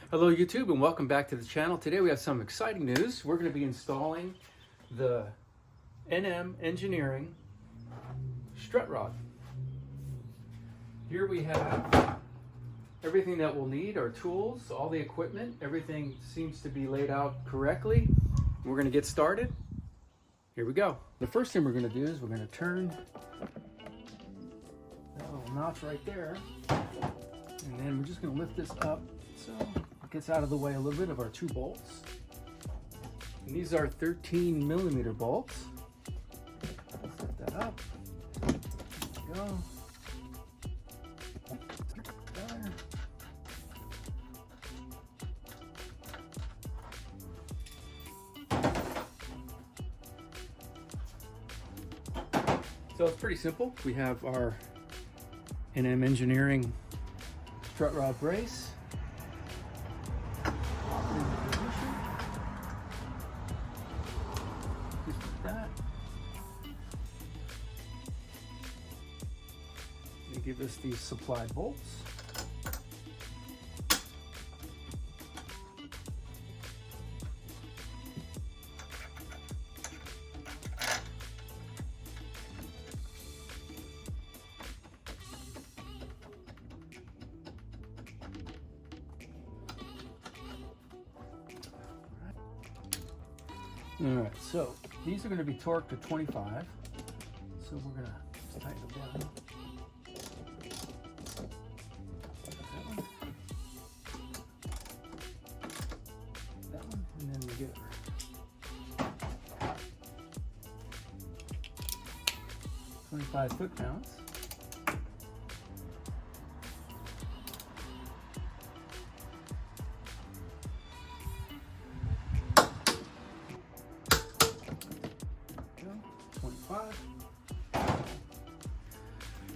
Hello YouTube and welcome back to the channel. Today we have some exciting news. We're going to be installing the NM Engineering strut rod. Here we have everything that we'll need, our tools, all the equipment. Everything seems to be laid out correctly. We're going to get started. Here we go. The first thing we're going to do is we're going to turn that little notch right there, and then we're just going to lift this up so it gets out of the way a little bit of our two bolts. And these are 13mm bolts. Let's lift that up. There we go. There. So it's pretty simple. We have our NM Engineering strut rod brace. Just like that. They give us these supplied bolts. All right, so these are going to be torqued to 25. So we're going to tighten them down. That one, and then we get 25 foot-pounds.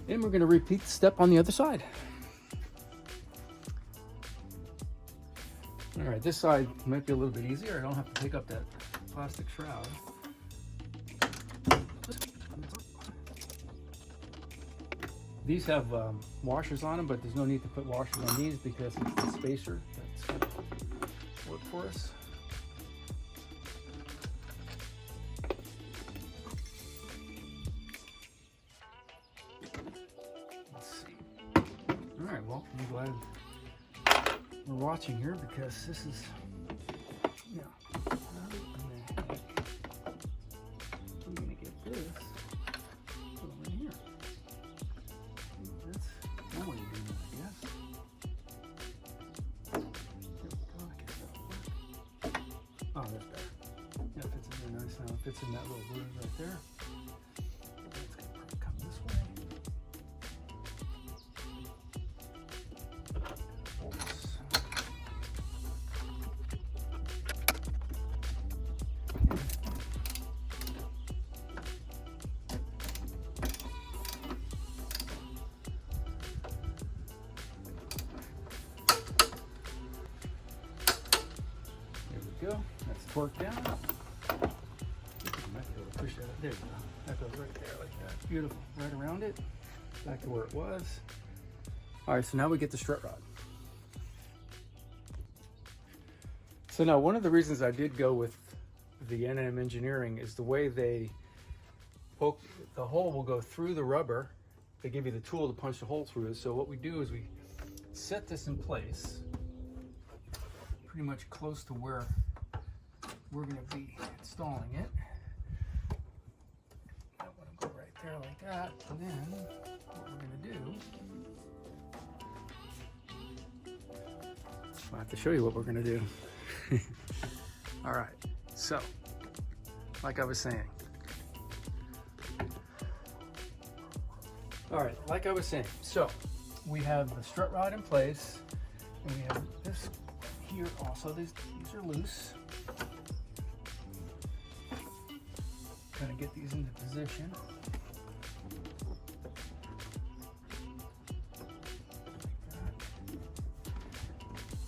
And we're going to repeat the step on the other side. All right, this side might be a little bit easier. I don't have to pick up that plastic shroud. These have washers on them, but there's no need to put washers on these because it's the spacer that's going to work for us. Alright, well, I'm glad we're watching here because this is, I'm going to get this over here. That's one way to do that, I guess. There we go, I guess that'll work. Oh, that's better. Yeah, it fits in there nice now. It fits in that little groove right there. That's going to come this way. Go. That's torqued down. I might be able to push that. There you go. That goes right there like that. Beautiful. Right around it. Back to where it was. All right, so now we get the strut rod. So now one of the reasons I did go with the NM Engineering is the way they poke, the hole will go through the rubber. They give you the tool to punch the hole through. So what we do is we set this in place pretty much close to where we're going to be installing it. I want to go right there like that, and then what we're going to do, I'll have to show you what we're going to do. All right, so like I was saying, so we have the strut rod in place, and we have this here also. These are loose. Gonna get these into position.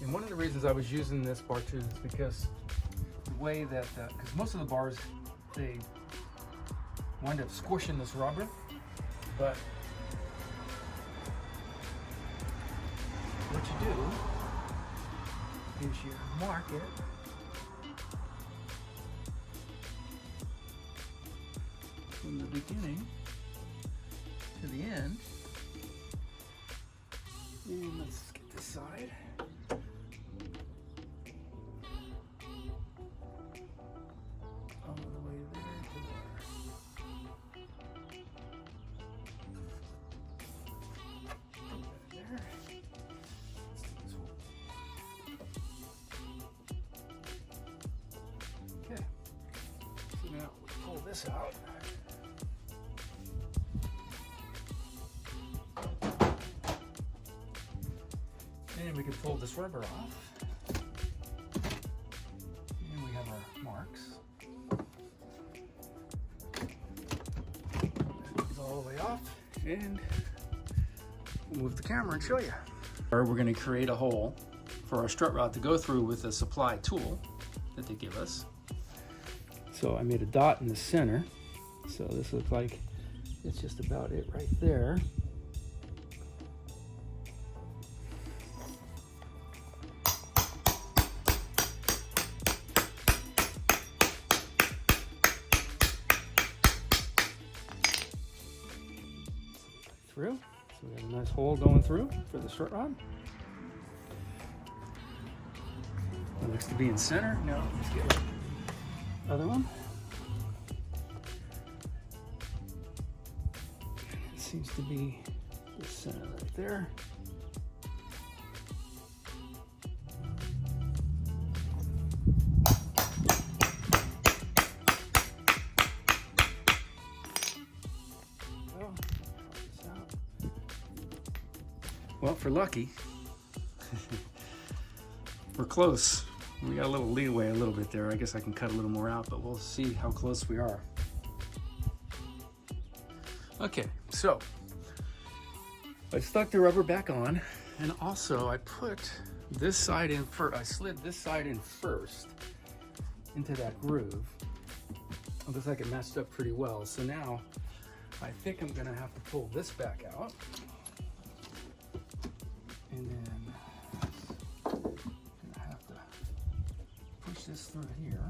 And one of the reasons I was using this bar too is because the way that, because most of the bars, they wind up squishing this rubber, but what you do is your market. From the beginning to the end. And let's get this side. All the way there to there. There. Let's do this one. Okay. So now we pull this out. And we can pull this rubber off. And we have our marks. That goes all the way off. And we'll move the camera and show you. We're going to create a hole for our strut rod to go through with a supply tool that they give us. So I made a dot in the center. So this looks like it's just about it right there. Through. So we have a nice hole going through for the strut rod. It looks to be in center. Now let's get the other one. It seems to be the center right there. Well, if we're lucky, we're close. We got a little leeway a little bit there. I guess I can cut a little more out, but we'll see how close we are. Okay, so I stuck the rubber back on, and also I put this side in first. I slid this side in first into that groove. It looks like it matched up pretty well. So now I think I'm gonna have to pull this back out. And then I'm gonna have to push this through here.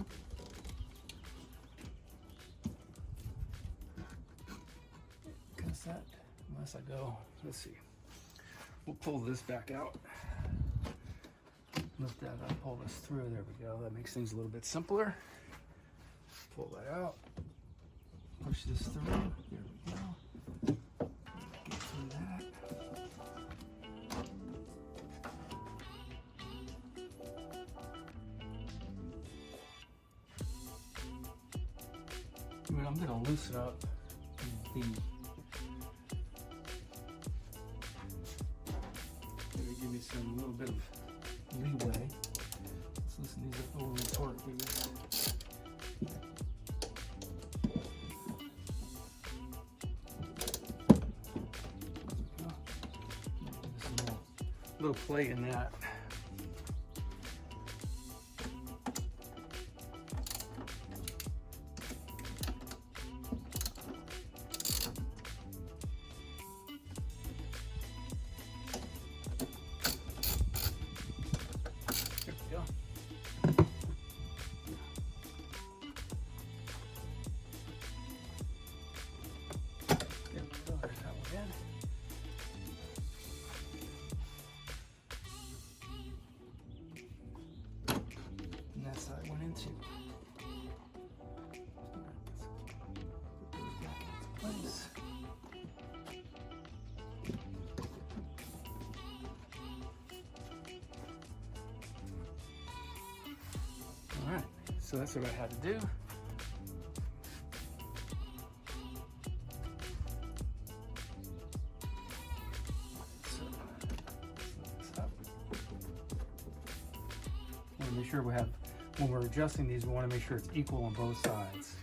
Because that, unless I go, let's see. We'll pull this back out. Lift that up, pull this through. There we go. That makes things a little bit simpler. Pull that out. Push this through. There we go. Get through that. I'm going to loosen up the maybe give me some little bit of leeway. Let's loosen these up over the torque these. Little play in that. Side went into. Put those back into place. All right, so that's what I had to do. So let's up. Want to make sure we have. When we're adjusting these, we want to make sure it's equal on both sides.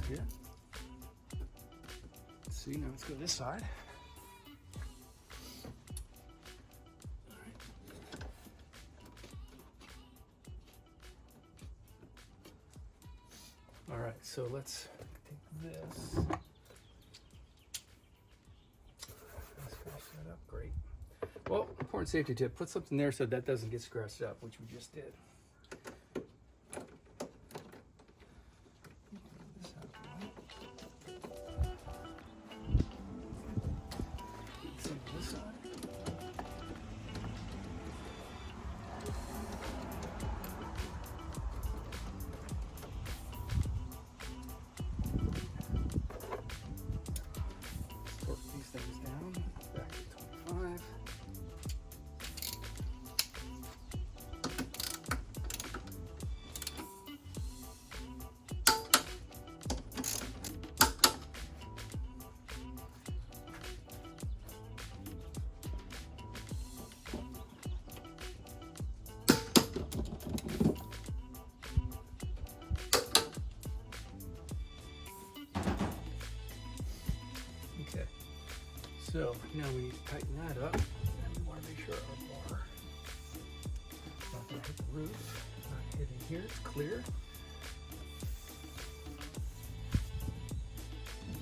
here. Let's see, now let's go this side. All right, so let's take this. Let's scratch that up, great. Well, important safety tip, put something there so that doesn't get scratched up, which we just did. Okay, so now we need to tighten that up, and we want to make sure our bar is not going to hit the roof, not hitting here, it's clear.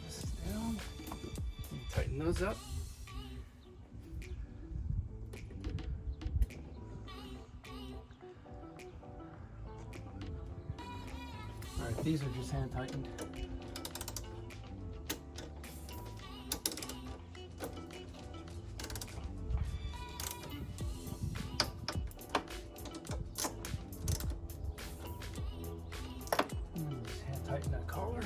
This is down, and tighten those up. All right, these are just hand tightened. Tighten that collar.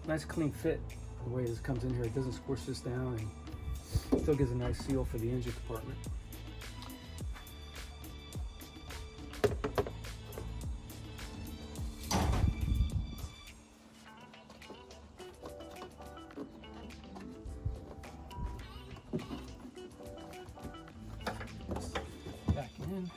Nice clean fit the way this comes in here. It doesn't squish this down and still gives a nice seal for the engine compartment. Back in.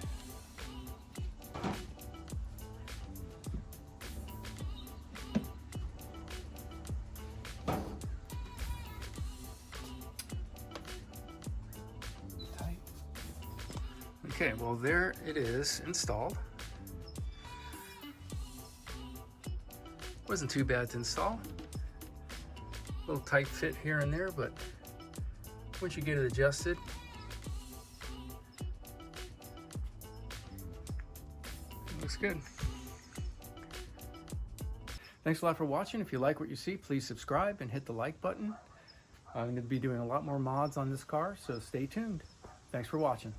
Okay, well there it is installed. Wasn't too bad to install. A little tight fit here and there, but once you get it adjusted, it looks good. Thanks a lot for watching. If you like what you see, please subscribe and hit the like button. I'm going to be doing a lot more mods on this car, so stay tuned. Thanks for watching.